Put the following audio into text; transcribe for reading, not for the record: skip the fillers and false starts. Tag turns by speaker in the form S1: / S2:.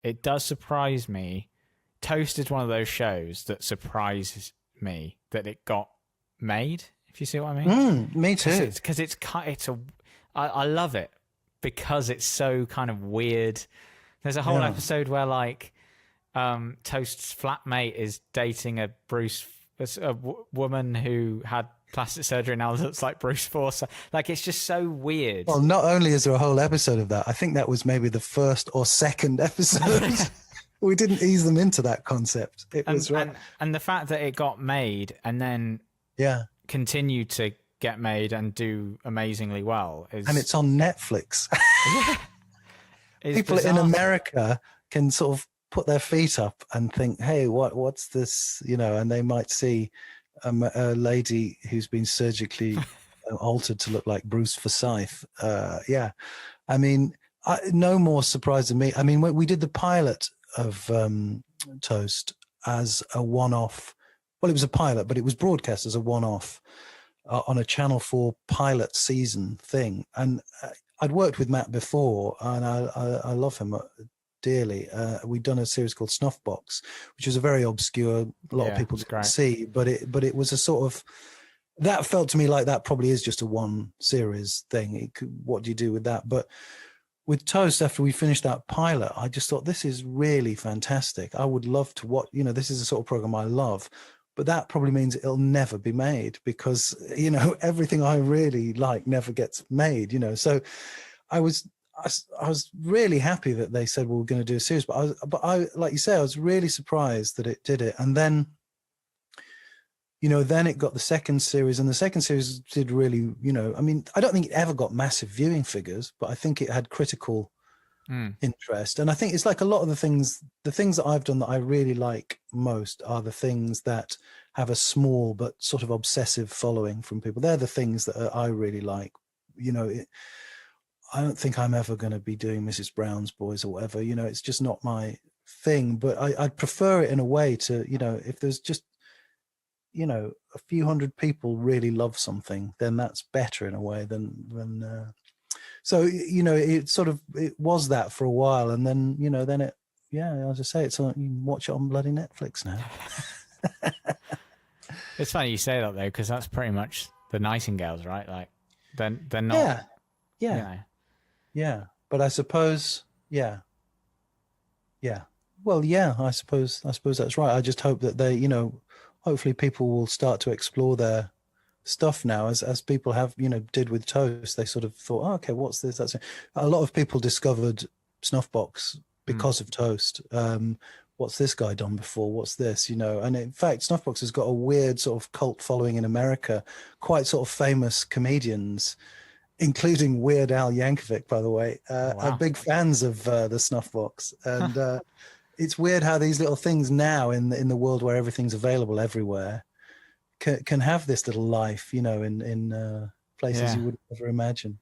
S1: it does surprise me. Toast is one of those shows that surprises me that it got made, if you see what I mean.
S2: Me too.
S1: I love it because it's so kind of weird. There's a whole episode where like Toast's flatmate is dating a woman who had plastic surgery now looks like Bruce Forsyth. Like, it's just so weird.
S2: Well, not only is there a whole episode of that, I think that was maybe the first or second episode. We didn't ease them into that concept.
S1: And the fact that it got made and then continued to get made and do amazingly well
S2: and it's on Netflix. People
S1: bizarre.
S2: In America can sort of put their feet up and think, hey, what's this, and they might see a lady who's been surgically altered to look like Bruce Forsyth. I mean, no more surprise than me. I mean, we did the pilot of Toast as a one-off. Well, it was a pilot, but it was broadcast as a one-off on a Channel 4 pilot season thing. And I'd worked with Matt before, and I love him dearly. We'd done a series called Snuff Box, which was a very obscure, a lot of people didn't see, but it was a sort of, that felt to me like that probably is just a one series thing. What do you do with that? But with Toast, after we finished that pilot, I just thought, this is really fantastic. I would love to watch, this is the sort of program I love, but that probably means it'll never be made because, everything I really like never gets made, so I was really happy that they said, well, we're going to do a series, but I, like you say, I was really surprised that it did it. And then, then it got the second series, and the second series did really, I mean, I don't think it ever got massive viewing figures, but I think it had critical interest. And I think it's like a lot of the things that I've done that I really like most are the things that have a small but sort of obsessive following from people. They're the things that I really like. I don't think I'm ever going to be doing Mrs. Brown's Boys or whatever, it's just not my thing, but I'd prefer it in a way to, if there's just, a few hundred people really love something, then that's better in a way than so, it was that for a while. And then, then it, as I say, it's on, you can watch it on bloody Netflix now.
S1: It's funny you say that though, because that's pretty much the Nightingales, right? Like they're not.
S2: Yeah. But I suppose, well, I suppose that's right. I just hope that they, hopefully people will start to explore their stuff now, as people have, did with Toast. They sort of thought, oh, okay, what's this? That's it. A lot of people discovered Snuff Box because of Toast. What's this guy done before? What's this? And in fact, Snuff Box has got a weird sort of cult following in America. Quite sort of famous comedians, including Weird Al Yankovic, by the way, are big fans of the Snuff Box. And it's weird how these little things now in the world where everything's available everywhere can have this little life, in places you would never imagine.